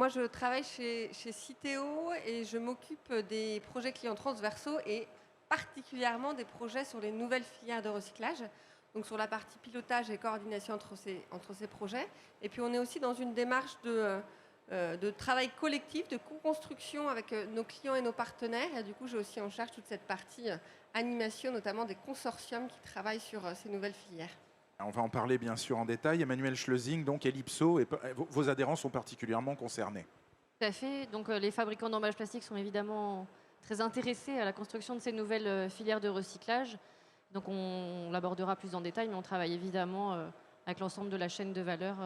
moi, je travaille chez Citeo et je m'occupe des projets clients transversaux et particulièrement des projets sur les nouvelles filières de recyclage, donc sur la partie pilotage et coordination entre ces projets. Et puis, on est aussi dans une démarche de travail collectif, de co-construction avec nos clients et nos partenaires. Et du coup, j'ai aussi en charge toute cette partie animation, notamment des consortiums qui travaillent sur ces nouvelles filières. On va en parler bien sûr en détail. Emmanuel Schleusing, donc Ellipso, et vos adhérents sont particulièrement concernés. Tout à fait. Donc, les fabricants d'emballages plastiques sont évidemment très intéressés à la construction de ces nouvelles filières de recyclage. Donc, on l'abordera plus en détail, mais on travaille évidemment avec l'ensemble de la chaîne de valeur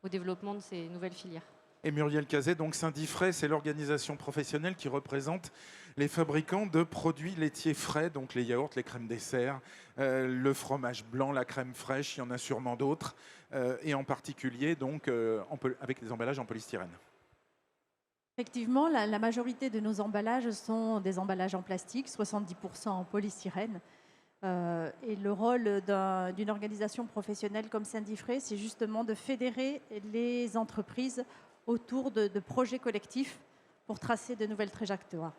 au développement de ces nouvelles filières. Et Muriel Cazet, donc Syndifrais, c'est l'organisation professionnelle qui représente les fabricants de produits laitiers frais, donc les yaourts, les crèmes dessert, le fromage blanc, la crème fraîche, il y en a sûrement d'autres, et en particulier donc avec des emballages en polystyrène. Effectivement, la majorité de nos emballages sont des emballages en plastique, 70% en polystyrène. Et le rôle d'une organisation professionnelle comme Syndifrais, c'est justement de fédérer les entreprises autour de projets collectifs pour tracer de nouvelles trajectoires.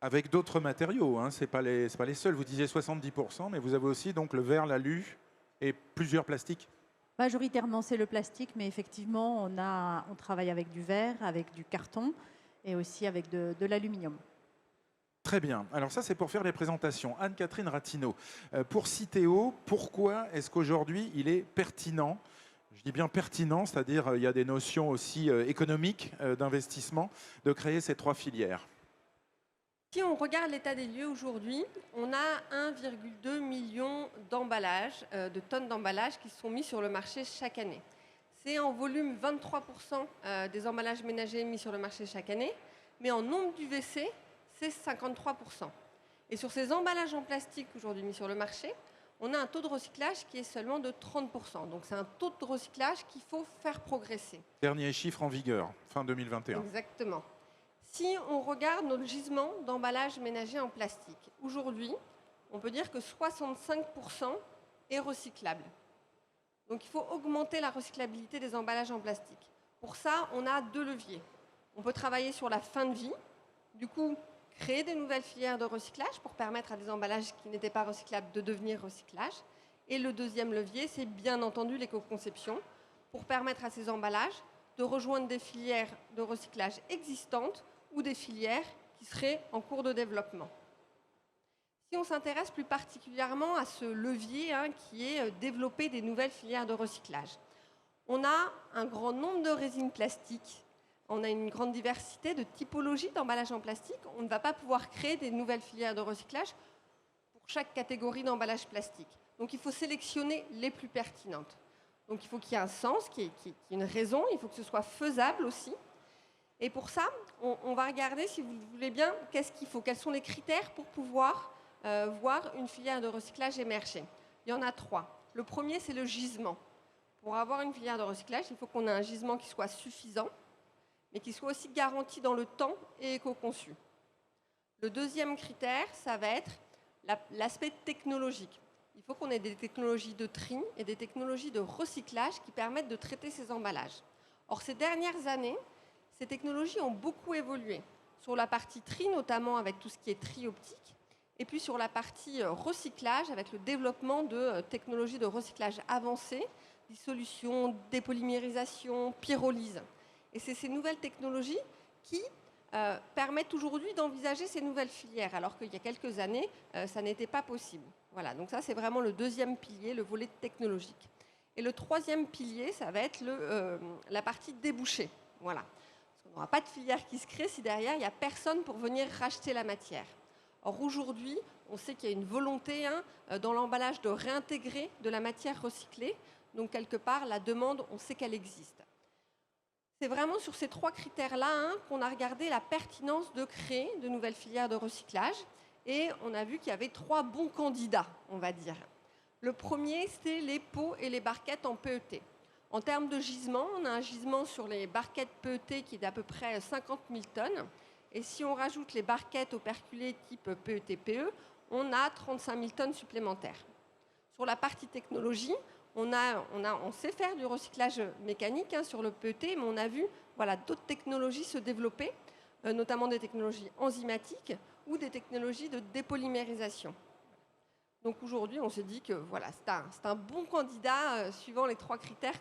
Avec d'autres matériaux, hein, ce n'est pas les seuls. Vous disiez 70%, mais vous avez aussi donc le verre, l'alu et plusieurs plastiques. Majoritairement, c'est le plastique, mais effectivement, on travaille avec du verre, avec du carton et aussi avec de l'aluminium. Très bien. Alors ça, c'est pour faire les présentations. Anne-Catherine Ratineau, pour Citeo, pourquoi est-ce qu'aujourd'hui, il est pertinent, je dis bien pertinent, c'est-à-dire il y a des notions aussi économiques d'investissement, de créer ces trois filières? Si on regarde l'état des lieux aujourd'hui, on a 1,2 million d'emballages, de tonnes d'emballages qui sont mis sur le marché chaque année. C'est en volume 23% des emballages ménagers mis sur le marché chaque année, mais en nombre d'UVC, c'est 53%. Et sur ces emballages en plastique aujourd'hui mis sur le marché, on a un taux de recyclage qui est seulement de 30%. Donc c'est un taux de recyclage qu'il faut faire progresser. Dernier chiffre en vigueur, fin 2021. Exactement. Si on regarde notre gisement d'emballage ménager en plastique, aujourd'hui, on peut dire que 65% est recyclable. Donc il faut augmenter la recyclabilité des emballages en plastique. Pour ça, on a deux leviers. On peut travailler sur la fin de vie, du coup, créer des nouvelles filières de recyclage pour permettre à des emballages qui n'étaient pas recyclables de devenir recyclages. Et le deuxième levier, c'est bien entendu l'éco-conception, pour permettre à ces emballages de rejoindre des filières de recyclage existantes ou des filières qui seraient en cours de développement. Si on s'intéresse plus particulièrement à ce levier qui est développer des nouvelles filières de recyclage, on a un grand nombre de résines plastiques, on a une grande diversité de typologies d'emballage en plastique. On ne va pas pouvoir créer des nouvelles filières de recyclage pour chaque catégorie d'emballage plastique. Donc il faut sélectionner les plus pertinentes. Donc il faut qu'il y ait un sens, qu'il y ait une raison, il faut que ce soit faisable aussi. Et pour ça, on va regarder, si vous voulez bien, qu'est-ce qu'il faut, quels sont les critères pour pouvoir voir une filière de recyclage émerger. Il y en a 3. Le premier, c'est le gisement. Pour avoir une filière de recyclage, il faut qu'on ait un gisement qui soit suffisant, mais qui soit aussi garanti dans le temps et éco-conçu. Le deuxième critère, ça va être l'aspect technologique. Il faut qu'on ait des technologies de tri et des technologies de recyclage qui permettent de traiter ces emballages. Or, ces dernières années, ces technologies ont beaucoup évolué. Sur la partie tri, notamment avec tout ce qui est tri optique, et puis sur la partie recyclage, avec le développement de technologies de recyclage avancées, dissolution, dépolymérisation, pyrolyse. Et c'est ces nouvelles technologies qui permettent aujourd'hui d'envisager ces nouvelles filières, alors qu'il y a quelques années, ça n'était pas possible. Voilà, donc ça c'est vraiment le deuxième pilier, le volet technologique. Et le troisième pilier, ça va être la partie débouchée. Voilà. Parce qu'on n'aura pas de filière qui se crée si derrière, il n'y a personne pour venir racheter la matière. Or aujourd'hui, on sait qu'il y a une volonté dans l'emballage de réintégrer de la matière recyclée. Donc quelque part, la demande, on sait qu'elle existe. C'est vraiment sur ces 3 critères-là qu'on a regardé la pertinence de créer de nouvelles filières de recyclage. Et on a vu qu'il y avait 3 bons candidats, on va dire. Le premier, c'était les pots et les barquettes en PET. En termes de gisement, on a un gisement sur les barquettes PET qui est d'à peu près 50 000 tonnes. Et si on rajoute les barquettes operculées type PET-PE, on a 35 000 tonnes supplémentaires. Sur la partie technologie, on sait faire du recyclage mécanique sur le PET, mais on a vu voilà, d'autres technologies se développer, notamment des technologies enzymatiques ou des technologies de dépolymérisation. Donc aujourd'hui, on s'est dit que voilà, c'est un bon candidat suivant les 3 critères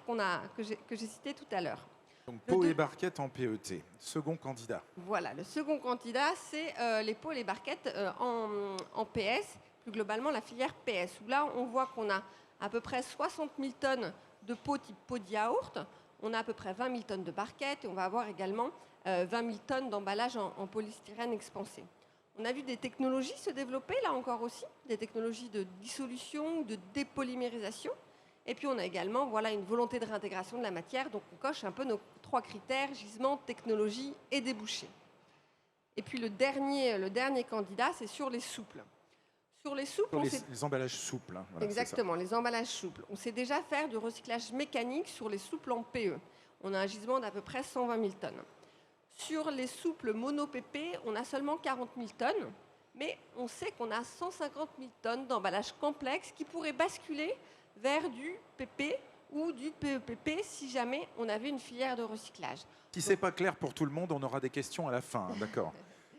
que j'ai cités tout à l'heure. Donc pots et barquettes en PET. Second candidat. Voilà, le second candidat, c'est les pots et les barquettes en PS, plus globalement la filière PS, où là, on voit qu'on a à peu près 60 000 tonnes de pots type pot de yaourt, on a à peu près 20 000 tonnes de barquettes, et on va avoir également 20 000 tonnes d'emballage en polystyrène expansé. On a vu des technologies se développer, là encore aussi, des technologies de dissolution, de dépolymérisation. Et puis on a également voilà, une volonté de réintégration de la matière, donc on coche un peu nos 3 critères, gisement, technologie et débouchés. Et puis le dernier candidat, c'est sur les souples. Sur les souples, les emballages souples. Hein, voilà, exactement, les emballages souples. On sait déjà faire du recyclage mécanique sur les souples en PE. On a un gisement d'à peu près 120 000 tonnes. Sur les souples mono-PP, on a seulement 40 000 tonnes, mais on sait qu'on a 150 000 tonnes d'emballage complexe qui pourraient basculer vers du PP ou du PEPP si jamais on avait une filière de recyclage. Si ce n'est pas clair pour tout le monde, on aura des questions à la fin, hein, d'accord.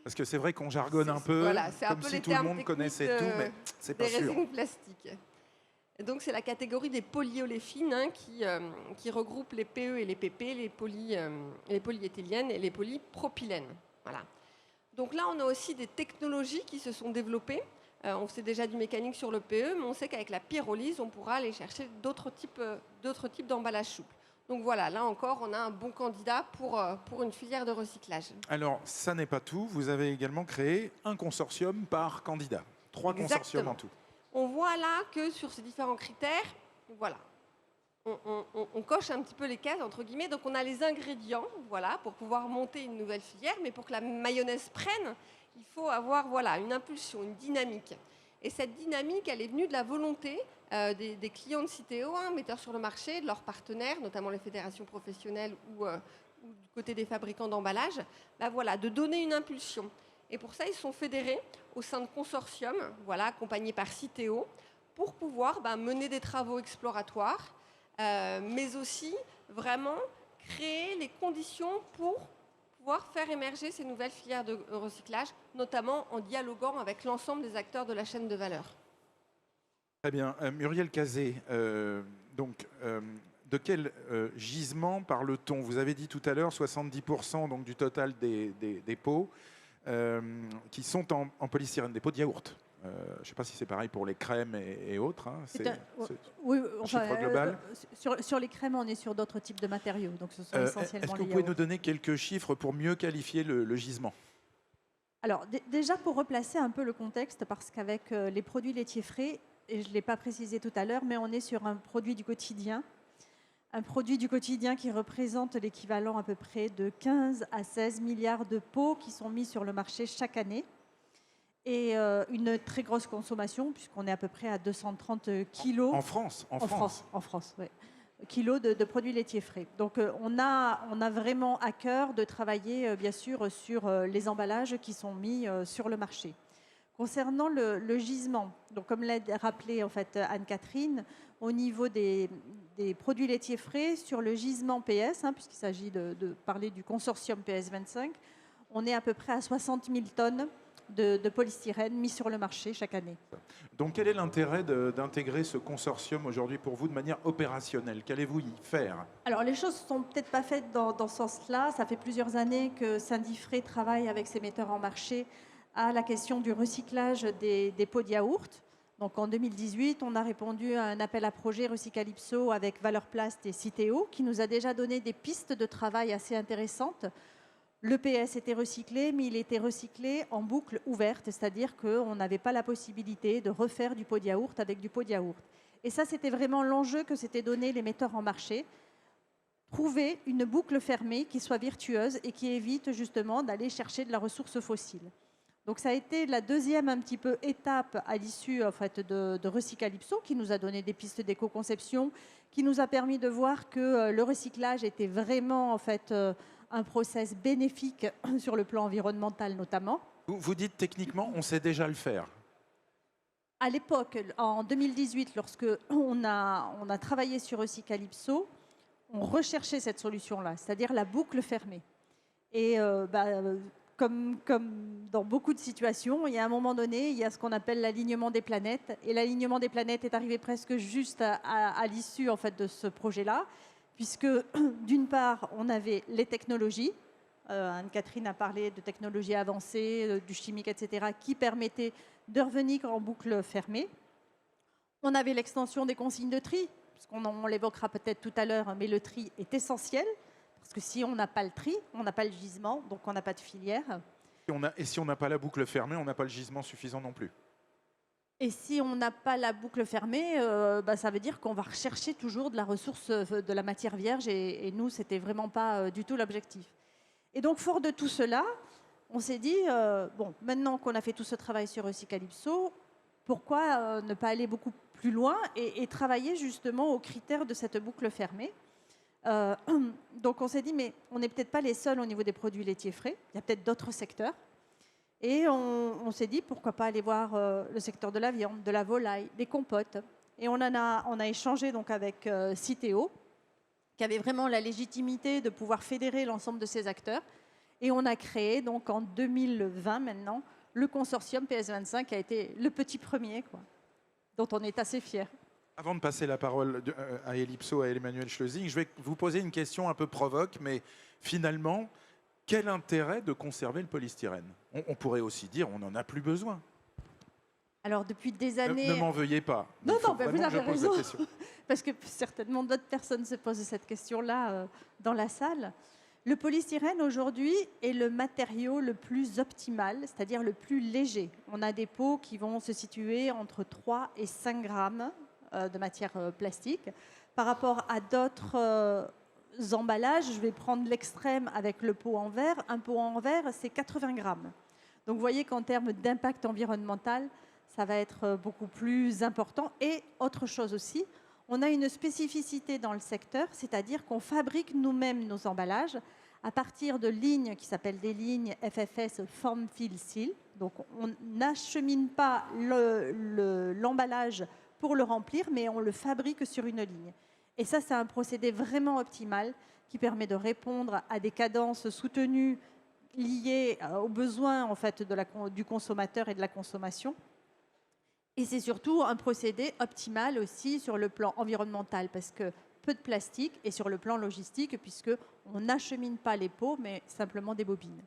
Parce que c'est vrai qu'on jargonne un peu, voilà, comme si tout le monde connaissait tout, mais c'est pas sûr. Des résines plastiques. Et donc c'est la catégorie des polyoléfines hein, qui regroupe les PE et les PP, les polyéthyliennes et les polypropylènes. Voilà. Donc là, on a aussi des technologies qui se sont développées. On sait déjà du mécanique sur le PE, mais on sait qu'avec la pyrolyse, on pourra aller chercher d'autres types d'emballages souples. Donc voilà, là encore, on a un bon candidat pour une filière de recyclage. Alors, ça n'est pas tout. Vous avez également créé un consortium par candidat. 3 consortiums en tout. On voit là que sur ces différents critères, voilà, on coche un petit peu les cases, entre guillemets. Donc on a les ingrédients voilà, pour pouvoir monter une nouvelle filière, mais pour que la mayonnaise prenne, il faut avoir voilà, une impulsion, une dynamique. Et cette dynamique, elle est venue de la volonté des clients de Citeo, hein, metteurs sur le marché, de leurs partenaires, notamment les fédérations professionnelles ou du côté des fabricants d'emballage, voilà, de donner une impulsion. Et pour ça, ils sont fédérés au sein de consortiums, voilà, accompagnés par Citeo, pour pouvoir mener des travaux exploratoires, mais aussi vraiment créer les conditions pour pouvoir faire émerger ces nouvelles filières de recyclage, notamment en dialoguant avec l'ensemble des acteurs de la chaîne de valeur. Très bien. Muriel Cazé, de quel gisement parle-t-on? Vous avez dit tout à l'heure 70% donc, du total des pots qui sont en polystyrène, des pots de yaourt. Je ne sais pas si c'est pareil pour les crèmes et autres. Hein. Oui, chiffre global. Sur les crèmes, on est sur d'autres types de matériaux. Donc ce sont essentiellement Est-ce que les vous pouvez yaourts. nous donner quelques chiffres pour mieux qualifier le gisement? Alors déjà pour replacer un peu le contexte, parce qu'avec les produits laitiers frais, et je ne l'ai pas précisé tout à l'heure, mais on est sur un produit du quotidien. Un produit du quotidien qui représente l'équivalent à peu près de 15 à 16 milliards de pots qui sont mis sur le marché chaque année. Et une très grosse consommation, puisqu'on est à peu près à 230 kilos. En France. En France, oui. Kilos de produits laitiers frais. Donc on a vraiment à cœur de travailler, bien sûr, sur les emballages qui sont mis sur le marché. Concernant le gisement, donc comme l'a rappelé en fait Anne-Catherine, au niveau des produits laitiers frais, sur le gisement PS, puisqu'il s'agit de parler du consortium PS25, on est à peu près à 60 000 tonnes de polystyrène mis sur le marché chaque année. Donc quel est l'intérêt d'intégrer ce consortium aujourd'hui pour vous de manière opérationnelle? Qu'allez-vous y faire? Alors les choses ne sont peut-être pas faites dans ce sens-là. Ça fait plusieurs années que Syndifrais travaille avec ses metteurs en marché à la question du recyclage des pots de yaourt. Donc en 2018, on a répondu à un appel à projet Recycalypso avec Valorplast et Citeo qui nous a déjà donné des pistes de travail assez intéressantes. Le PS était recyclé, mais il était recyclé en boucle ouverte, c'est-à-dire qu'on n'avait pas la possibilité de refaire du pot de yaourt avec du pot de yaourt. Et ça, c'était vraiment l'enjeu que s'étaient donné les metteurs en marché. Trouver une boucle fermée qui soit virtueuse et qui évite justement d'aller chercher de la ressource fossile. Donc ça a été la deuxième un petit peu étape à l'issue en fait, de Recycalypso qui nous a donné des pistes d'éco-conception, qui nous a permis de voir que le recyclage était vraiment en fait, un process bénéfique sur le plan environnemental notamment. Vous dites techniquement, on sait déjà le faire. À l'époque, en 2018, lorsque on a travaillé sur Recycalypso, on recherchait cette solution-là, c'est-à-dire la boucle fermée. Et comme dans beaucoup de situations, il y a un moment donné, il y a ce qu'on appelle l'alignement des planètes. Et l'alignement des planètes est arrivé presque juste à l'issue en fait, de ce projet-là, puisque d'une part, on avait les technologies. Anne-Catherine a parlé de technologies avancées, du chimique, etc., qui permettaient de revenir en boucle fermée. On avait l'extension des consignes de tri, parce qu'on l'évoquera peut-être tout à l'heure, mais le tri est essentiel, parce que si on n'a pas le tri, on n'a pas le gisement, donc on n'a pas de filière. Et si on n'a pas la boucle fermée, on n'a pas le gisement suffisant non plus. Et si on n'a pas la boucle fermée, ça veut dire qu'on va rechercher toujours de la ressource, de la matière vierge, et nous, ce n'était vraiment pas du tout l'objectif. Et donc, fort de tout cela, on s'est dit, bon, maintenant qu'on a fait tout ce travail sur Recycalypso, pourquoi ne pas aller beaucoup plus loin et travailler justement aux critères de cette boucle fermée. Donc on s'est dit, mais on n'est peut-être pas les seuls au niveau des produits laitiers frais, il y a peut-être d'autres secteurs. Et on s'est dit, pourquoi pas aller voir le secteur de la viande, de la volaille, des compotes. Et on a échangé donc avec Citeo, qui avait vraiment la légitimité de pouvoir fédérer l'ensemble de ces acteurs. Et on a créé donc en 2020 maintenant, le consortium PS25 qui a été le petit premier, quoi, dont on est assez fiers. Avant de passer la parole à Ellipso, à Emmanuel Schlesing, je vais vous poser une question un peu provoque, mais finalement, quel intérêt de conserver le polystyrène ? On pourrait aussi dire on n'en a plus besoin. Alors depuis des années... Ne m'en veuillez pas. Non, vous avez raison. Parce que certainement d'autres personnes se posent cette question-là dans la salle. Le polystyrène aujourd'hui est le matériau le plus optimal, c'est-à-dire le plus léger. On a des pots qui vont se situer entre 3 et 5 grammes de matière plastique. Par rapport à d'autres emballages, je vais prendre l'extrême avec le pot en verre. Un pot en verre, c'est 80 grammes. Donc vous voyez qu'en termes d'impact environnemental, ça va être beaucoup plus important. Et autre chose aussi, on a une spécificité dans le secteur, c'est-à-dire qu'on fabrique nous-mêmes nos emballages à partir de lignes qui s'appellent des lignes FFS Form Fill Seal. Donc on n'achemine pas l'emballage pour le remplir, mais on le fabrique sur une ligne. Et ça, c'est un procédé vraiment optimal qui permet de répondre à des cadences soutenues liées aux besoins en fait, du consommateur et de la consommation. Et c'est surtout un procédé optimal aussi sur le plan environnemental, parce que peu de plastique, et sur le plan logistique, puisqu'on n'achemine pas les pots, mais simplement des bobines.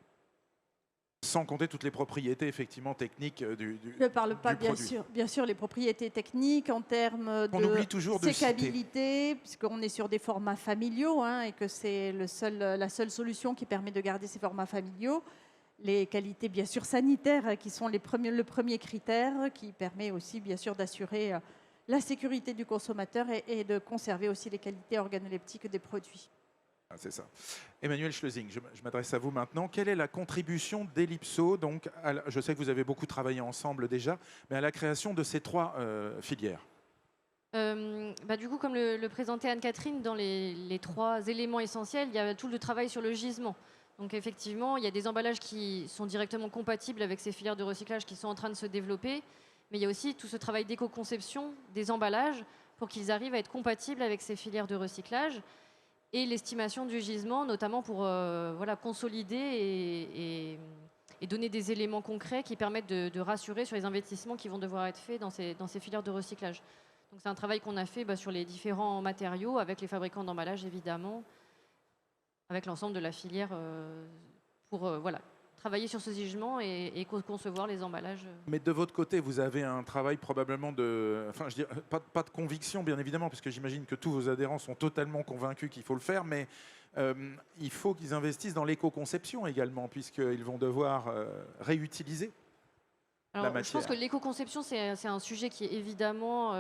Sans compter toutes les propriétés effectivement techniques du Je ne parle pas, du produit. bien sûr, les propriétés techniques en termes de sécabilité, puisqu'on est sur des formats familiaux, et que c'est la seule solution qui permet de garder ces formats familiaux. Les qualités, bien sûr, sanitaires, qui sont le premier critère, qui permet aussi, bien sûr, d'assurer la sécurité du consommateur et de conserver aussi les qualités organoleptiques des produits. Ah, c'est ça. Emmanuel Schlesing, je m'adresse à vous maintenant. Quelle est la contribution d'Ellipso, donc, je sais que vous avez beaucoup travaillé ensemble déjà, mais à la création de ces 3 filières? Du coup, comme le présentait Anne-Catherine, dans les 3 éléments essentiels, il y a tout le travail sur le gisement. Donc effectivement, il y a des emballages qui sont directement compatibles avec ces filières de recyclage qui sont en train de se développer, mais il y a aussi tout ce travail d'éco-conception des emballages pour qu'ils arrivent à être compatibles avec ces filières de recyclage et l'estimation du gisement, notamment pour consolider et donner des éléments concrets qui permettent de rassurer sur les investissements qui vont devoir être faits dans ces filières de recyclage. Donc c'est un travail qu'on a fait sur les différents matériaux, avec les fabricants d'emballages évidemment, avec l'ensemble de la filière pour travailler sur ce gisement et concevoir les emballages. Mais de votre côté, vous avez un travail probablement pas de conviction bien évidemment, parce que j'imagine que tous vos adhérents sont totalement convaincus qu'il faut le faire, mais il faut qu'ils investissent dans l'éco-conception également, puisqu'ils vont devoir réutiliser la matière. Je pense que l'éco-conception, c'est un sujet qui est évidemment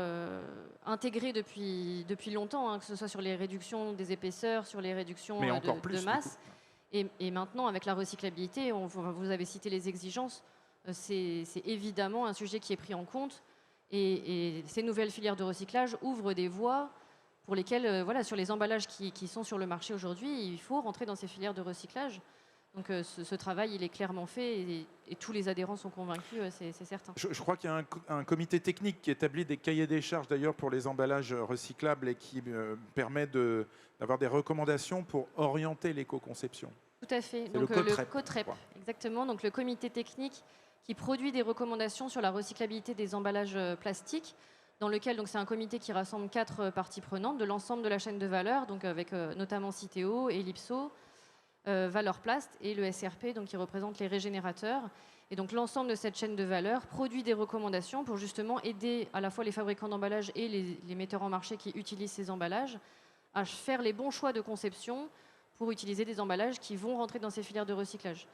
intégré depuis longtemps, que ce soit sur les réductions des épaisseurs, sur les réductions de masse. Et maintenant, avec la recyclabilité, vous avez cité les exigences, c'est évidemment un sujet qui est pris en compte. Et ces nouvelles filières de recyclage ouvrent des voies pour lesquelles, sur les emballages qui sont sur le marché aujourd'hui, il faut rentrer dans ces filières de recyclage. Donc ce travail, il est clairement fait et tous les adhérents sont convaincus, c'est certain. Je crois qu'il y a un comité technique qui établit des cahiers des charges d'ailleurs pour les emballages recyclables et qui permet d'avoir des recommandations pour orienter l'éco-conception. Tout à fait. C'est Donc le COTREP, COTREP, quoi. exactement. Donc le comité technique qui produit des recommandations sur la recyclabilité des emballages plastiques, dans lequel c'est un comité qui rassemble 4 parties prenantes de l'ensemble de la chaîne de valeur, donc avec notamment Citeo, Ellipso, Valorplast et le SRP, donc qui représente les régénérateurs. Et donc l'ensemble de cette chaîne de valeur produit des recommandations pour justement aider à la fois les fabricants d'emballages et les metteurs en marché qui utilisent ces emballages à faire les bons choix de conception pour utiliser des emballages qui vont rentrer dans ces filières de recyclage.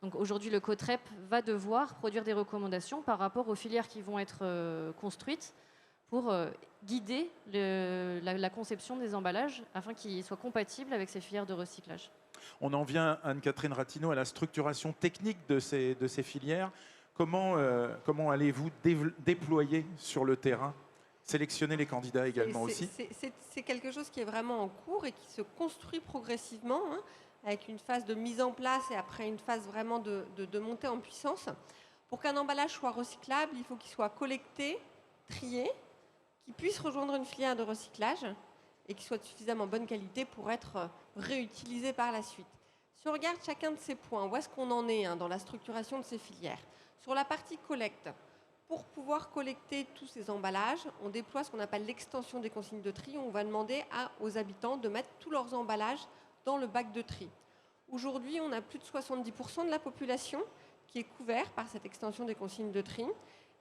Donc aujourd'hui, le COTREP va devoir produire des recommandations par rapport aux filières qui vont être construites pour guider la conception des emballages afin qu'ils soient compatibles avec ces filières de recyclage. On en vient, Anne-Catherine Ratineau, à la structuration technique de ces filières. Comment allez-vous déployer sur le terrain, sélectionner les candidats également aussi? C'est quelque chose qui est vraiment en cours et qui se construit progressivement, hein, avec une phase de mise en place et après une phase vraiment de montée en puissance. Pour qu'un emballage soit recyclable, il faut qu'il soit collecté, trié, qu'il puisse rejoindre une filière de recyclage et qu'il soit de suffisamment bonne qualité pour être réutilisé par la suite. Si on regarde chacun de ces points, où est-ce qu'on en est dans la structuration de ces filières? Sur la partie collecte, pour pouvoir collecter tous ces emballages, on déploie ce qu'on appelle l'extension des consignes de tri. On va demander aux habitants de mettre tous leurs emballages dans le bac de tri. Aujourd'hui, on a plus de 70% de la population qui est couverte par cette extension des consignes de tri.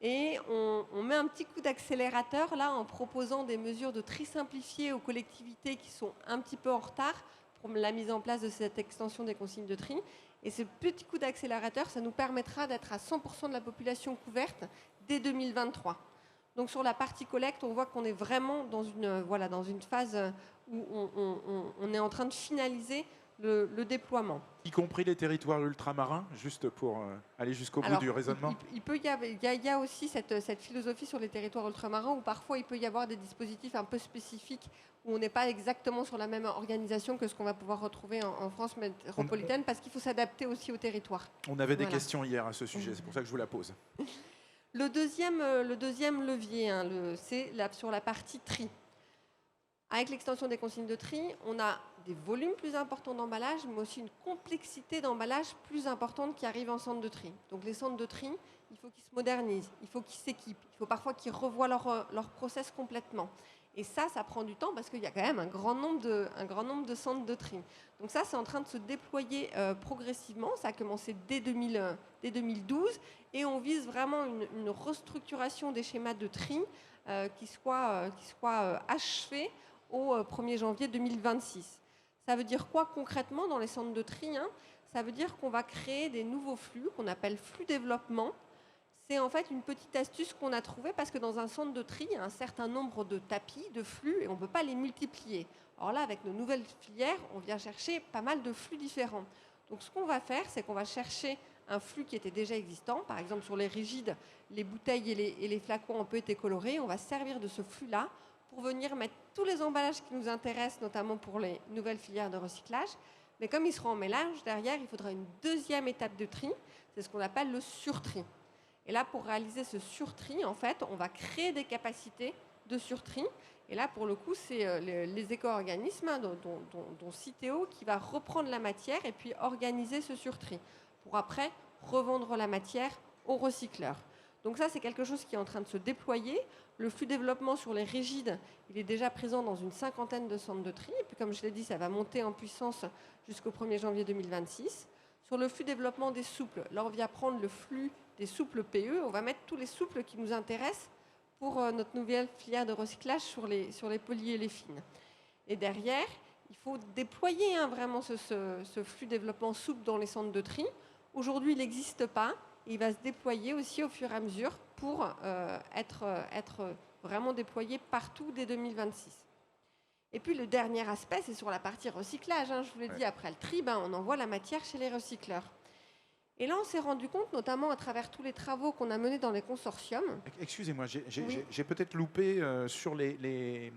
Et on met un petit coup d'accélérateur là en proposant des mesures de tri simplifiées aux collectivités qui sont un petit peu en retard pour la mise en place de cette extension des consignes de tri. Et ce petit coup d'accélérateur, ça nous permettra d'être à 100% de la population couverte dès 2023. Donc sur la partie collecte, on voit qu'on est vraiment dans une phase où on est en train de finaliser le déploiement. Y compris les territoires ultramarins, juste pour aller jusqu'au bout du raisonnement? Il y a aussi cette philosophie sur les territoires ultramarins où parfois il peut y avoir des dispositifs un peu spécifiques où on n'est pas exactement sur la même organisation que ce qu'on va pouvoir retrouver en France métropolitaine parce qu'il faut s'adapter aussi au territoire. On avait des questions hier à ce sujet, c'est pour ça que je vous la pose. Le deuxième levier, c'est sur la partie tri. Avec l'extension des consignes de tri, on a des volumes plus importants d'emballage, mais aussi une complexité d'emballage plus importante qui arrive en centre de tri. Donc les centres de tri, il faut qu'ils se modernisent, il faut qu'ils s'équipent, il faut parfois qu'ils revoient leur process complètement. Et ça prend du temps parce qu'il y a quand même un grand nombre de centres de tri. Donc ça, c'est en train de se déployer progressivement. Ça a commencé dès 2012 et on vise vraiment une restructuration des schémas de tri qui soit achevée au 1er janvier 2026. Ça veut dire quoi concrètement dans les centres de tri? Ça veut dire qu'on va créer des nouveaux flux qu'on appelle flux développement. C'est en fait une petite astuce qu'on a trouvée parce que dans un centre de tri, il y a un certain nombre de tapis, de flux, et on ne peut pas les multiplier. Alors là, avec nos nouvelles filières, on vient chercher pas mal de flux différents. Donc ce qu'on va faire, c'est qu'on va chercher un flux qui était déjà existant. Par exemple, sur les rigides, les bouteilles et les flacons ont peu été colorés. On va se servir de ce flux-là pour venir mettre tous les emballages qui nous intéressent, notamment pour les nouvelles filières de recyclage. Mais comme ils seront en mélange, derrière, il faudra une deuxième étape de tri. C'est ce qu'on appelle le surtri. Et là, pour réaliser ce surtri, en fait, on va créer des capacités de surtri. Et là, pour le coup, c'est les éco-organismes, dont Citeo, qui va reprendre la matière et puis organiser ce surtri pour après revendre la matière aux recycleurs. Donc ça, c'est quelque chose qui est en train de se déployer. Le flux développement sur les rigides, il est déjà présent dans une 50aine de centres de tri. Et puis, comme je l'ai dit, ça va monter en puissance jusqu'au 1er janvier 2026. Sur le flux développement des souples, là, on vient prendre le flux des souples PE. On va mettre tous les souples qui nous intéressent pour notre nouvelle filière de recyclage sur les polyéléphines. Et derrière, il faut déployer vraiment ce flux développement souple dans les centres de tri. Aujourd'hui, il n'existe pas. Il va se déployer aussi au fur et à mesure pour être vraiment déployé partout dès 2026. Et puis le dernier aspect, c'est sur la partie recyclage. Je vous l'ai dit, après le tri, on envoie la matière chez les recycleurs. Et là, on s'est rendu compte, notamment à travers tous les travaux qu'on a menés dans les consortiums. Excusez-moi, j'ai peut-être loupé sur le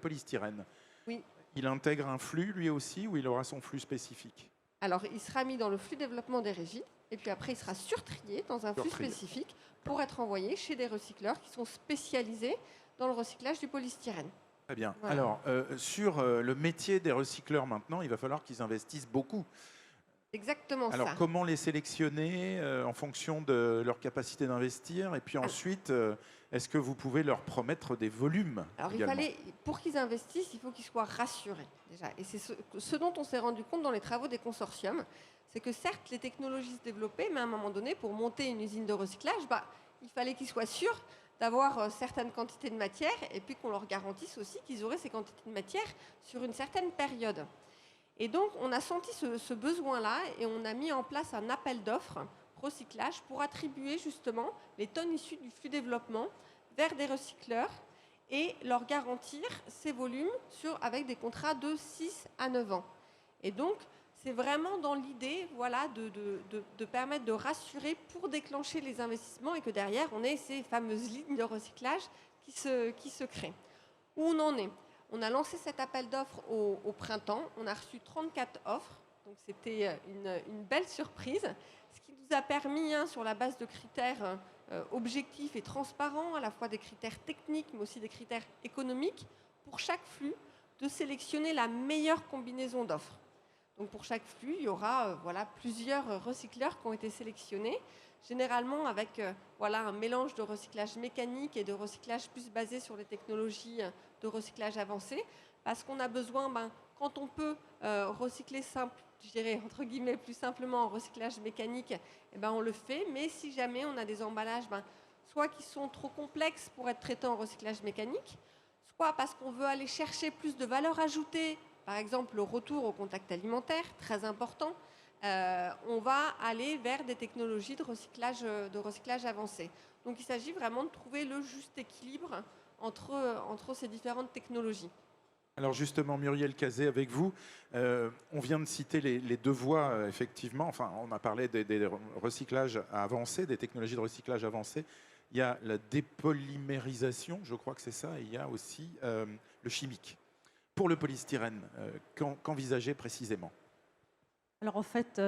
polystyrène. Oui. Il intègre un flux, lui aussi, ou il aura son flux spécifique? Alors, il sera mis dans le flux développement des régies, et puis après, il sera surtrié dans un flux Surtrié. spécifique pour être envoyé chez des recycleurs qui sont spécialisés dans le recyclage du polystyrène. Très bien. Voilà. Alors, sur le métier des recycleurs maintenant, il va falloir qu'ils investissent beaucoup. Exactement Alors, ça. comment les sélectionner en fonction de leur capacité d'investir? Et puis ensuite, est-ce que vous pouvez leur promettre des volumes Alors, également? pour qu'ils investissent, il faut qu'ils soient rassurés déjà. Et c'est ce dont on s'est rendu compte dans les travaux des consortiums, c'est que certes, les technologies se développaient, mais à un moment donné, pour monter une usine de recyclage, il fallait qu'ils soient sûrs d'avoir certaines quantités de matière et puis qu'on leur garantisse aussi qu'ils auraient ces quantités de matière sur une certaine période. Et donc, on a senti ce besoin-là et on a mis en place un appel d'offres recyclage pour attribuer justement les tonnes issues du flux développement vers des recycleurs et leur garantir ces volumes avec des contrats de 6 à 9 ans. Et donc, c'est vraiment dans l'idée de permettre de rassurer pour déclencher les investissements et que derrière, on ait ces fameuses lignes de recyclage qui se créent. Où on en est? On a lancé cet appel d'offres au printemps. On a reçu 34 offres. Donc, c'était une belle surprise. Ce qui nous a permis, sur la base de critères objectifs et transparents, à la fois des critères techniques, mais aussi des critères économiques, pour chaque flux, de sélectionner la meilleure combinaison d'offres. Donc, pour chaque flux, il y aura plusieurs recycleurs qui ont été sélectionnés, généralement avec un mélange de recyclage mécanique et de recyclage plus basé sur les technologies de recyclage avancé, parce qu'on a besoin, quand on peut recycler je dirais entre guillemets plus simplement en recyclage mécanique, on le fait, mais si jamais on a des emballages soit qui sont trop complexes pour être traités en recyclage mécanique, soit parce qu'on veut aller chercher plus de valeur ajoutée, par exemple le retour au contact alimentaire, très important, on va aller vers des technologies de recyclage avancé. Donc il s'agit vraiment de trouver le juste équilibre entre ces différentes technologies. Alors justement, Muriel Cazé, avec vous, on vient de citer les deux voies, effectivement. Enfin, on a parlé des recyclages avancés, des technologies de recyclage avancées. Il y a la dépolymérisation, je crois que c'est ça, et il y a aussi le chimique. Pour le polystyrène, qu'envisager précisément? Alors en fait,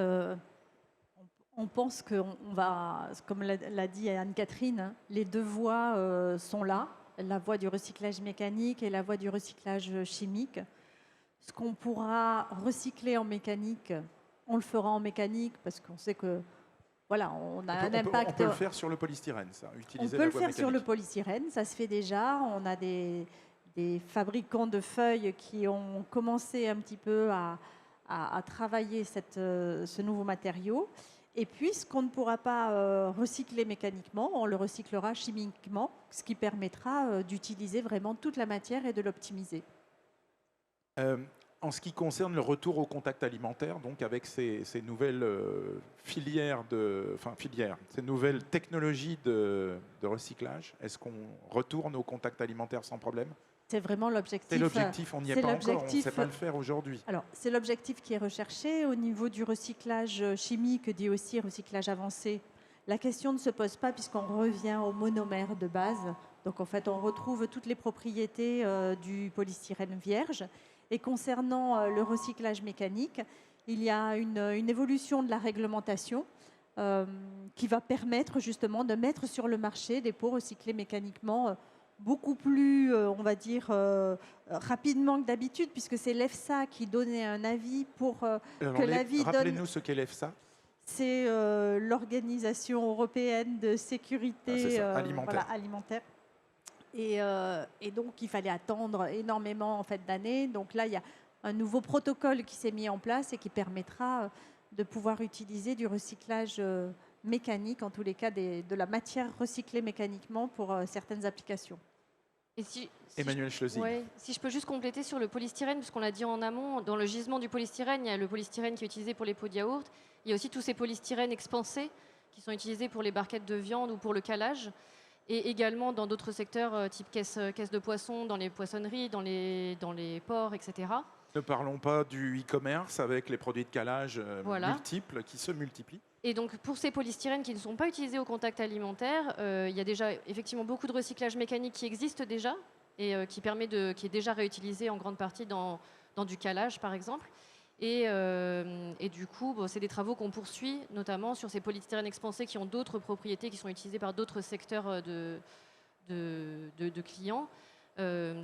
on pense qu'on va, comme l'a dit Anne-Catherine, les deux voies sont là, la voie du recyclage mécanique et la voie du recyclage chimique. Ce qu'on pourra recycler en mécanique, on le fera en mécanique parce qu'on sait que on a un impact. On peut le faire sur le polystyrène, ça, utiliser on peut la le voie faire mécanique. sur le polystyrène, ça se fait déjà. On a des fabricants de feuilles qui ont commencé un petit peu à travailler ce nouveau matériau. Et puis, ce qu'on ne pourra pas recycler mécaniquement, on le recyclera chimiquement, ce qui permettra d'utiliser vraiment toute la matière et de l'optimiser. En ce qui concerne le retour au contact alimentaire, donc avec ces nouvelles ces nouvelles technologies de recyclage, est-ce qu'on retourne au contact alimentaire sans problème? C'est vraiment l'objectif. C'est l'objectif, on n'y est pas encore, on ne sait pas le faire aujourd'hui. Alors, c'est l'objectif qui est recherché. Au niveau du recyclage chimique, dit aussi recyclage avancé, la question ne se pose pas puisqu'on revient au monomère de base. Donc, en fait, on retrouve toutes les propriétés du polystyrène vierge. Et concernant le recyclage mécanique, il y a une évolution de la réglementation qui va permettre justement de mettre sur le marché des pots recyclés mécaniquement beaucoup plus, on va dire, rapidement que d'habitude, puisque c'est l'EFSA qui donnait un avis pour que l'avis donne... Rappelez-nous ce qu'est l'EFSA. C'est l'Organisation européenne de sécurité alimentaire. Et donc, il fallait attendre énormément d'années. Donc là, il y a un nouveau protocole qui s'est mis en place et qui permettra de pouvoir utiliser du recyclage mécanique, en tous les cas de la matière recyclée mécaniquement pour certaines applications. Et Emmanuel Schlesing. Si je peux juste compléter sur le polystyrène, puisqu'on l'a dit en amont, dans le gisement du polystyrène, il y a le polystyrène qui est utilisé pour les pots de yaourt. Il y a aussi tous ces polystyrènes expansés qui sont utilisés pour les barquettes de viande ou pour le calage. Et également dans d'autres secteurs, type caisse de poisson, dans les poissonneries, dans les ports, etc. Ne parlons pas du e-commerce avec les produits de calage multiples qui se multiplient. Et donc, pour ces polystyrènes qui ne sont pas utilisés au contact alimentaire, il y a déjà effectivement beaucoup de recyclage mécanique qui existe déjà et qui est déjà réutilisé en grande partie dans du calage, par exemple. Et du coup, bon, c'est des travaux qu'on poursuit, notamment sur ces polystyrènes expansés qui ont d'autres propriétés, qui sont utilisés par d'autres secteurs de clients,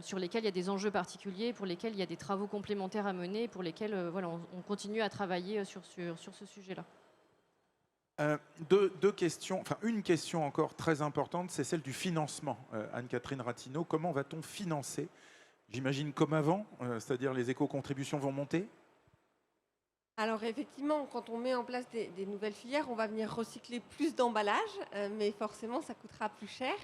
sur lesquels il y a des enjeux particuliers, pour lesquels il y a des travaux complémentaires à mener, pour lesquels voilà, on continue à travailler sur ce sujet-là. Deux questions, enfin une question encore très importante, c'est celle du financement. Anne-Catherine Ratinot, comment va-t-on financer? J'imagine comme avant, c'est-à-dire les éco-contributions vont monter? Alors effectivement, quand on met en place des nouvelles filières, on va venir recycler plus d'emballages, mais forcément ça coûtera plus cher.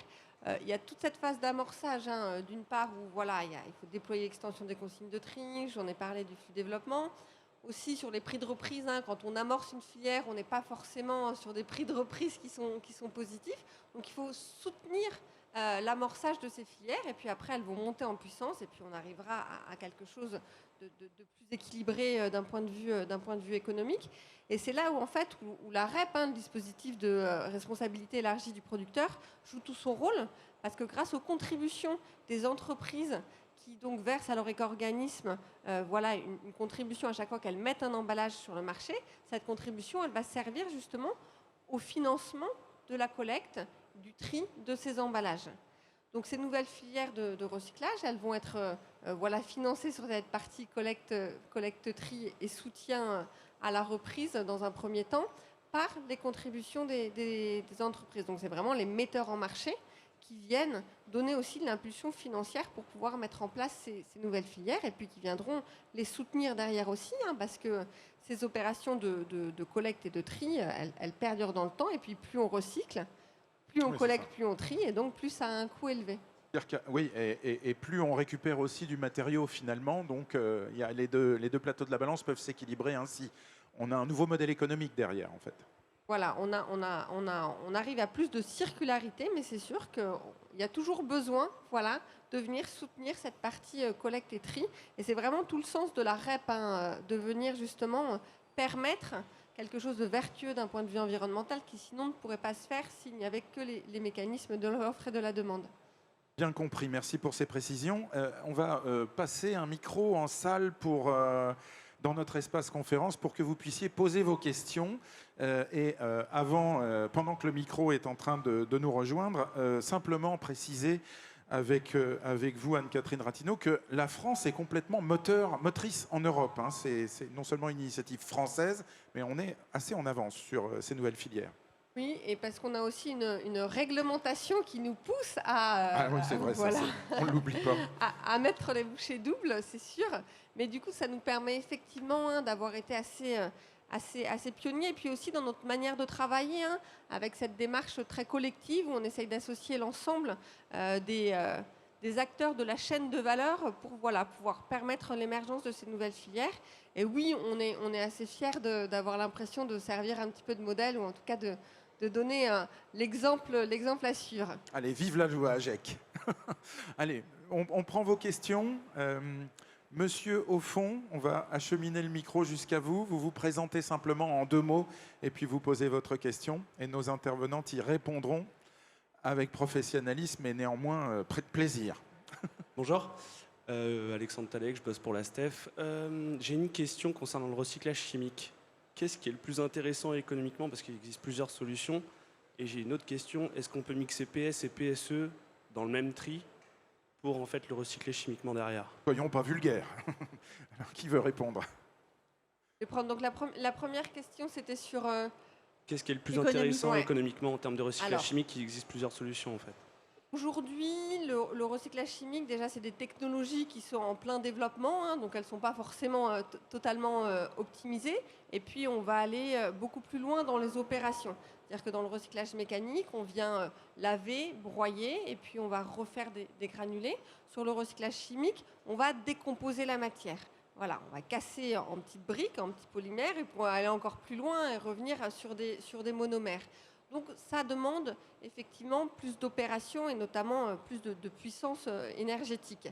Il y a toute cette phase d'amorçage, hein, d'une part où voilà, il faut déployer l'extension des consignes de tri, j'en ai parlé du flux développement. Aussi sur les prix de reprise, hein, quand on amorce une filière, on n'est pas forcément sur des prix de reprise qui sont positifs. Donc il faut soutenir l'amorçage de ces filières et puis après elles vont monter en puissance et puis on arrivera à quelque chose de plus équilibré d'un point de vue économique. Et c'est là où en fait où la REP, hein, le dispositif de responsabilité élargie du producteur, joue tout son rôle parce que grâce aux contributions des entreprises qui donc versent à leur éco-organisme voilà, une contribution à chaque fois qu'elles mettent un emballage sur le marché, cette contribution elle va servir justement au financement de la collecte, du tri de ces emballages. Donc ces nouvelles filières de recyclage, elles vont être voilà, financées sur cette partie collecte, tri et soutien à la reprise dans un premier temps par les contributions des entreprises. Donc c'est vraiment les metteurs en marché qui viennent donner aussi de l'impulsion financière pour pouvoir mettre en place ces nouvelles filières et puis qui viendront les soutenir derrière aussi, hein, parce que ces opérations de collecte et de tri, elles perdurent dans le temps et puis plus on recycle, plus on collecte, plus on trie et donc plus ça a un coût élevé. Oui, et plus on récupère aussi du matériau finalement, donc il y a les deux plateaux de la balance peuvent s'équilibrer ainsi. On a un nouveau modèle économique derrière en fait. Voilà, on arrive à plus de circularité, mais c'est sûr qu'il y a toujours besoin voilà, de venir soutenir cette partie collecte et tri. Et c'est vraiment tout le sens de la REP, hein, de venir justement permettre quelque chose de vertueux d'un point de vue environnemental qui sinon ne pourrait pas se faire s'il n'y avait que les mécanismes de l'offre et de la demande. Bien compris, merci pour ces précisions. On va passer un micro en salle pour... dans notre espace conférence pour que vous puissiez poser vos questions. Pendant que le micro est en train de nous rejoindre, simplement préciser avec vous, Anne-Catherine Ratinot, que la France est complètement motrice en Europe. Hein. C'est non seulement une initiative française, mais on est assez en avance sur ces nouvelles filières. Oui, et parce qu'on a aussi une réglementation qui nous pousse à... oui, c'est vrai, voilà, on ne l'oublie pas. à mettre les bouchées doubles, c'est sûr. Mais du coup, ça nous permet effectivement, hein, d'avoir été assez pionniers. Et puis aussi dans notre manière de travailler, hein, avec cette démarche très collective où on essaye d'associer l'ensemble des acteurs de la chaîne de valeur pour voilà, pouvoir permettre l'émergence de ces nouvelles filières. Et oui, on est assez fiers d'avoir l'impression de servir un petit peu de modèle ou en tout cas de donner l'exemple à suivre. Allez, vive la loi AGEC. Allez, on prend vos questions. Monsieur, au fond, on va acheminer le micro jusqu'à vous. Vous vous présentez simplement en 2 mots et puis vous posez votre question. Et nos intervenantes y répondront avec professionnalisme et néanmoins près de plaisir. Bonjour, Alexandre Talek, je bosse pour la STEF. J'ai une question concernant le recyclage chimique. Qu'est-ce qui est le plus intéressant économiquement, parce qu'il existe plusieurs solutions. Et j'ai une autre question, est-ce qu'on peut mixer PS et PSE dans le même tri pour en fait le recycler chimiquement derrière? Soyons pas vulgaires. Alors, qui veut répondre? Je vais prendre donc la première question, c'était sur... Qu'est-ce qui est le plus intéressant économiquement en termes de recyclage chimique? Il existe plusieurs solutions en fait. Aujourd'hui, le recyclage chimique, déjà, c'est des technologies qui sont en plein développement, hein, donc elles ne sont pas forcément totalement optimisées. Et puis, on va aller beaucoup plus loin dans les opérations. C'est-à-dire que dans le recyclage mécanique, on vient laver, broyer, et puis on va refaire des granulés. Sur le recyclage chimique, on va décomposer la matière. Voilà, on va casser en petites briques, en petits polymères, et pour aller encore plus loin et revenir sur des monomères. Donc ça demande effectivement plus d'opérations et notamment plus de puissance énergétique.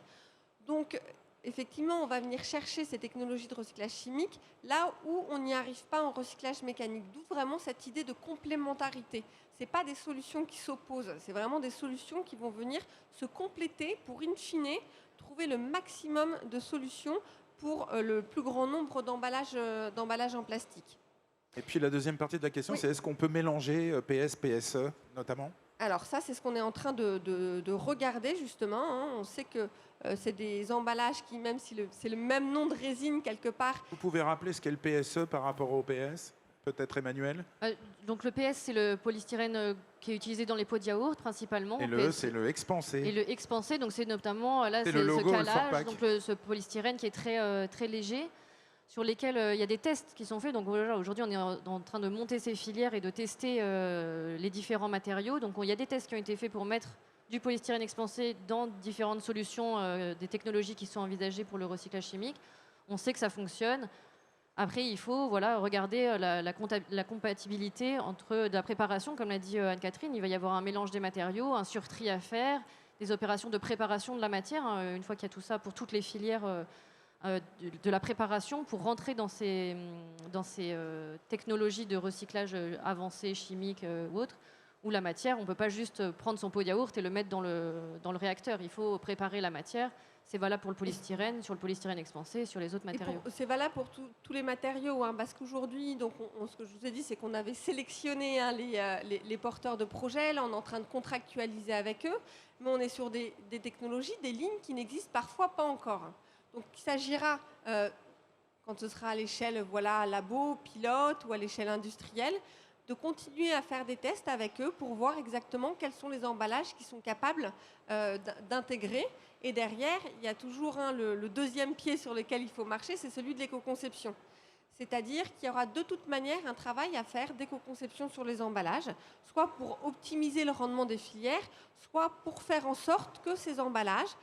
Donc effectivement, on va venir chercher ces technologies de recyclage chimique là où on n'y arrive pas en recyclage mécanique. D'où vraiment cette idée de complémentarité. Ce n'est pas des solutions qui s'opposent, c'est vraiment des solutions qui vont venir se compléter pour, in fine, trouver le maximum de solutions pour le plus grand nombre d'emballages en plastique. Et puis la deuxième partie de la question, Oui. c'est est-ce qu'on peut mélanger PS, PSE notamment? Alors ça, c'est ce qu'on est en train de regarder justement, hein. On sait que c'est des emballages qui, même si c'est le même nom de résine quelque part, Vous pouvez rappeler ce qu'est le PSE par rapport au PS? Peut-être Emmanuel? Donc le PS, c'est le polystyrène qui est utilisé dans les pots de yaourt principalement. Et le E, c'est le expansé. Et le expansé, donc c'est notamment là, C'est c'est le ce logo, le calage, Forpac. donc ce polystyrène qui est très léger, sur lesquels il y a des tests qui sont faits. Donc voilà, aujourd'hui, on est en train de monter ces filières et de tester les différents matériaux. Donc il y a des tests qui ont été faits pour mettre du polystyrène expansé dans différentes solutions, des technologies qui sont envisagées pour le recyclage chimique. On sait que ça fonctionne. Après, il faut regarder la compatibilité entre de la préparation, comme l'a dit Anne-Catherine. Il va y avoir un mélange des matériaux, un surtri à faire, des opérations de préparation de la matière, hein, une fois qu'il y a tout ça pour toutes les filières de la préparation, pour rentrer dans ces technologies de recyclage avancées, chimiques ou autres, où la matière, on ne peut pas juste prendre son pot de yaourt et le mettre dans le réacteur. Il faut préparer la matière. C'est valable pour le polystyrène, sur le polystyrène expansé, sur les autres matériaux. C'est valable pour tous les matériaux, hein, parce qu'aujourd'hui, donc ce que je vous ai dit, c'est qu'on avait sélectionné les porteurs de projets. Là, on est en train de contractualiser avec eux, mais on est sur des technologies, des lignes qui n'existent parfois pas encore. Donc, il s'agira, quand ce sera à l'échelle labo, pilote ou à l'échelle industrielle, de continuer à faire des tests avec eux pour voir exactement quels sont les emballages qui sont capables d'intégrer. Et derrière, il y a toujours le deuxième pied sur lequel il faut marcher, c'est celui de l'éco-conception. C'est-à-dire qu'il y aura de toute manière un travail à faire d'éco-conception sur les emballages, soit pour optimiser le rendement des filières, soit pour faire en sorte que ces emballages,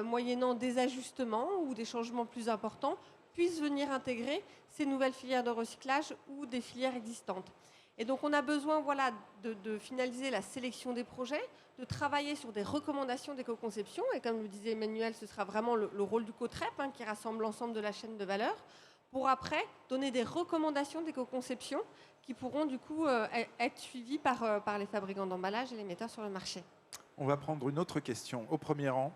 moyennant des ajustements ou des changements plus importants, puissent venir intégrer ces nouvelles filières de recyclage ou des filières existantes. Et donc on a besoin de finaliser la sélection des projets, de travailler sur des recommandations d'éco-conception. Et comme le disait Emmanuel, ce sera vraiment le rôle du COTREP, hein, qui rassemble l'ensemble de la chaîne de valeur, pour après donner des recommandations d'éco-conception qui pourront du coup être suivies par les fabricants d'emballage et les metteurs sur le marché. On va prendre une autre question au premier rang.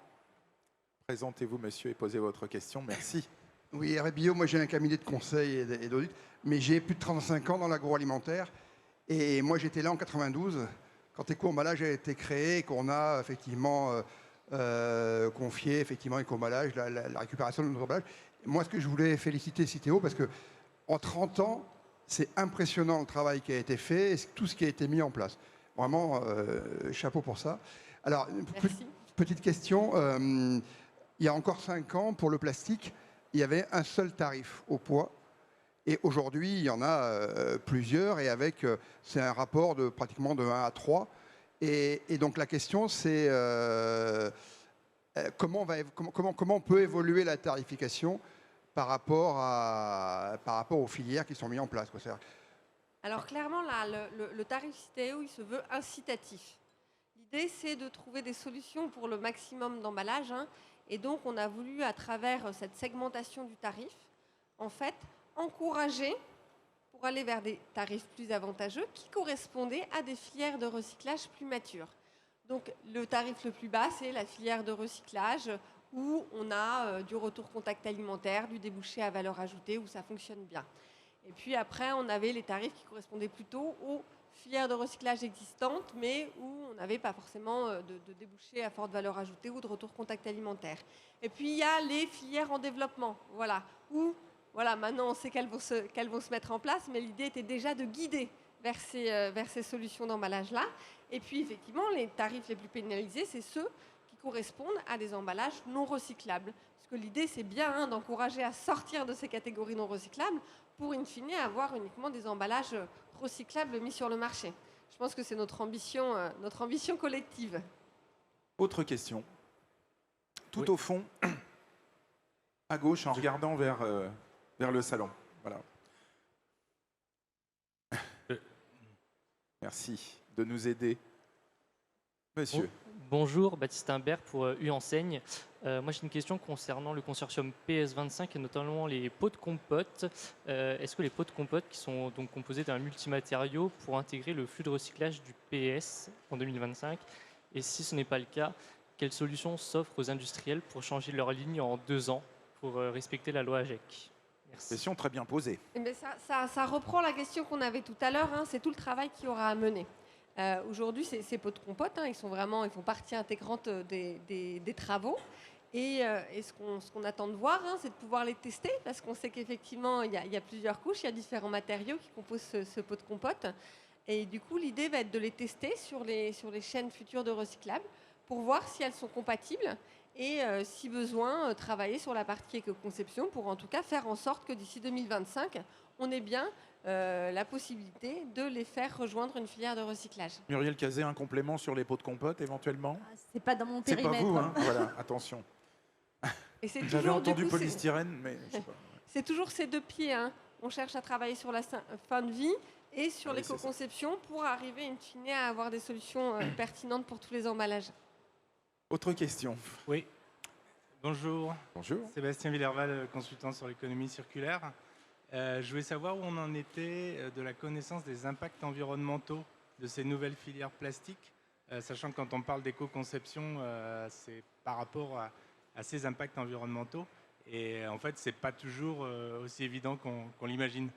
Présentez-vous, monsieur, et posez votre question. Merci. Oui, RBio, moi j'ai un cabinet de conseil et d'audit, mais j'ai plus de 35 ans dans l'agroalimentaire. Et moi j'étais là en 92, quand Eco-emballage a été créé et qu'on a effectivement confié Eco-emballage, la récupération de notre emballage. Moi, ce que je voulais féliciter Citeo, parce qu'en 30 ans, c'est impressionnant le travail qui a été fait et tout ce qui a été mis en place. Vraiment, chapeau pour ça. Alors, petite question. Il y a encore 5 ans, pour le plastique, il y avait un seul tarif au poids. Et aujourd'hui, il y en a plusieurs. Et c'est un rapport pratiquement de 1 à 3. Et donc, la question, c'est comment on peut évoluer la tarification par rapport aux filières qui sont mises en place, quoi. Alors clairement, là, le tarif Citeo, il se veut incitatif. L'idée, c'est de trouver des solutions pour le maximum d'emballage, hein, et donc on a voulu, à travers cette segmentation du tarif, en fait, encourager pour aller vers des tarifs plus avantageux qui correspondaient à des filières de recyclage plus matures. Donc le tarif le plus bas, c'est la filière de recyclage où on a du retour contact alimentaire, du débouché à valeur ajoutée, où ça fonctionne bien. Et puis après, on avait les tarifs qui correspondaient plutôt aux filières de recyclage existantes, mais où on n'avait pas forcément de débouché à forte valeur ajoutée ou de retour contact alimentaire. Et puis il y a les filières en développement, où maintenant on sait qu'elles vont se mettre en place, mais l'idée était déjà de guider vers ces solutions d'emballage-là. Et puis effectivement, les tarifs les plus pénalisés, c'est ceux qui correspondent à des emballages non recyclables. Parce que l'idée, c'est bien d'encourager à sortir de ces catégories non recyclables pour, in fine, avoir uniquement des emballages recyclables mis sur le marché. Je pense que c'est notre ambition collective. Autre question. Tout au fond, à gauche, en regardant vers le salon. Voilà. Merci de nous aider. Monsieur. Bonjour, Baptiste Imbert pour U-Enseigne. Moi, j'ai une question concernant le consortium PS25 et notamment les pots de compote. Est-ce que les pots de compote, qui sont donc composés d'un multimatériau, pour intégrer le flux de recyclage du PS en 2025? Et si ce n'est pas le cas, quelles solutions s'offrent aux industriels pour changer leur ligne en 2 ans pour respecter la loi AGEC? Merci. Question très bien posée. Eh bien, ça reprend la question qu'on avait tout à l'heure, hein, c'est tout le travail qu'il y aura à mener. Aujourd'hui, ces pots de compote, hein, ils font partie intégrante des travaux. Et ce qu'on attend de voir, hein, c'est de pouvoir les tester, parce qu'on sait qu'effectivement, il y a plusieurs couches, il y a différents matériaux qui composent ce pot de compote. Et du coup, l'idée va être de les tester sur les chaînes futures de recyclables pour voir si elles sont compatibles et, si besoin, travailler sur la partie éco-conception pour en tout cas faire en sorte que d'ici 2025, on ait bien la possibilité de les faire rejoindre une filière de recyclage. Muriel Cazé, un complément sur les pots de compote éventuellement? C'est pas dans mon C'est pas périmètre. vous, hein. Voilà, attention. Et c'est J'avais toujours, entendu du coup, polystyrène, mais je sais pas. c'est toujours ces deux pieds, hein. On cherche à travailler sur la fin de vie et sur Ah oui, c'est l'éco-conception pour arriver in fine à avoir des solutions pertinentes pour tous les emballages. Autre question. Oui. Bonjour. Bonjour. Sébastien Villerval, consultant sur l'économie circulaire. Je voulais savoir où on en était de la connaissance des impacts environnementaux de ces nouvelles filières plastiques, sachant que quand on parle d'éco-conception, c'est par rapport à ces impacts environnementaux. Et en fait, c'est pas toujours aussi évident qu'on l'imagine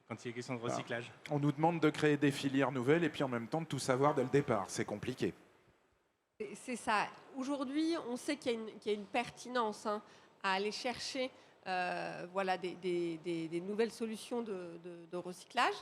quand il est question de recyclage. On nous demande de créer des filières nouvelles et puis en même temps de tout savoir dès le départ. C'est compliqué. C'est ça. Aujourd'hui, on sait qu'il y a une pertinence, hein, à aller chercher des nouvelles solutions de recyclage.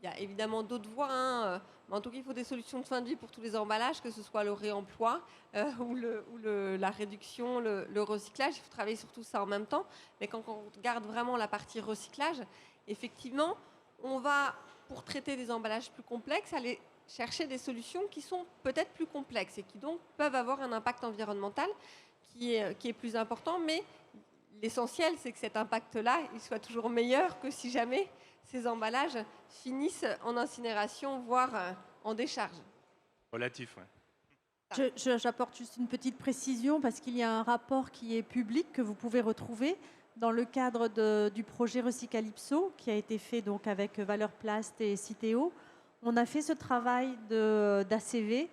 Il y a évidemment d'autres voies, hein, mais en tout cas, il faut des solutions de fin de vie pour tous les emballages, que ce soit le réemploi ou la réduction, le recyclage. Il faut travailler sur tout ça en même temps. Mais quand on regarde vraiment la partie recyclage, effectivement, on va, pour traiter des emballages plus complexes, aller chercher des solutions qui sont peut-être plus complexes et qui donc peuvent avoir un impact environnemental qui est plus important. Mais l'essentiel, c'est que cet impact-là, il soit toujours meilleur que si jamais ces emballages finissent en incinération, voire en décharge. Relatif, ouais. J'apporte juste une petite précision parce qu'il y a un rapport qui est public que vous pouvez retrouver dans le cadre du projet Recycalypso qui a été fait donc avec Valeur Plast et Citeo. On a fait ce travail d'ACV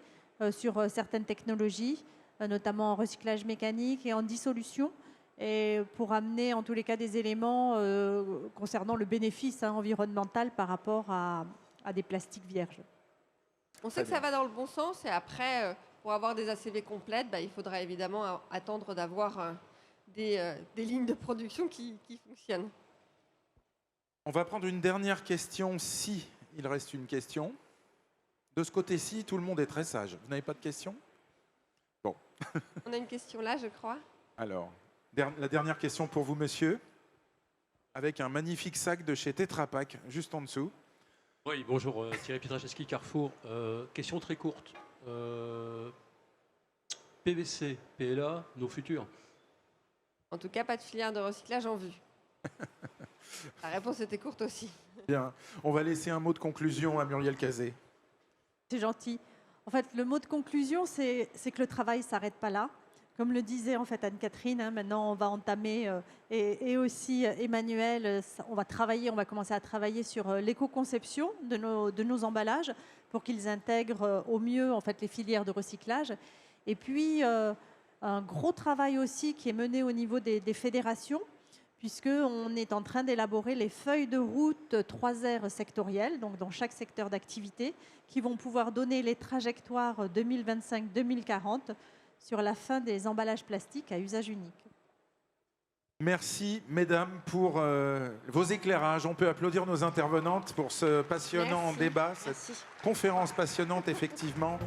sur certaines technologies, notamment en recyclage mécanique et en dissolution, et pour amener en tous les cas des éléments concernant le bénéfice environnemental par rapport à des plastiques vierges. On sait que ça va dans le bon sens et après, pour avoir des ACV complètes, il faudra évidemment attendre d'avoir des lignes de production qui fonctionnent. On va prendre une dernière question, si il reste une question. De ce côté-ci, tout le monde est très sage. Vous n'avez pas de questions? Bon. On a une question là, je crois. Alors, la dernière question pour vous, monsieur, avec un magnifique sac de chez Tetra Pak, juste en dessous. Oui, bonjour, Thierry Pietraszewski, Carrefour. Question très courte. PVC, PLA, nos futurs? En tout cas, pas de filière de recyclage en vue. La réponse était courte aussi. Bien. On va laisser un mot de conclusion à Muriel Cazé. C'est gentil. En fait, le mot de conclusion, c'est que le travail ne s'arrête pas là. Comme le disait en fait Anne-Catherine, maintenant on va entamer, et aussi Emmanuel, on va commencer à travailler sur l'éco-conception de nos emballages pour qu'ils intègrent au mieux en fait les filières de recyclage. Et puis un gros travail aussi qui est mené au niveau des fédérations, puisqu'on est en train d'élaborer les feuilles de route 3R sectorielles, donc dans chaque secteur d'activité, qui vont pouvoir donner les trajectoires 2025-2040 sur la fin des emballages plastiques à usage unique. Merci, mesdames, pour vos éclairages. On peut applaudir nos intervenantes pour ce passionnant débat, cette conférence passionnante, effectivement.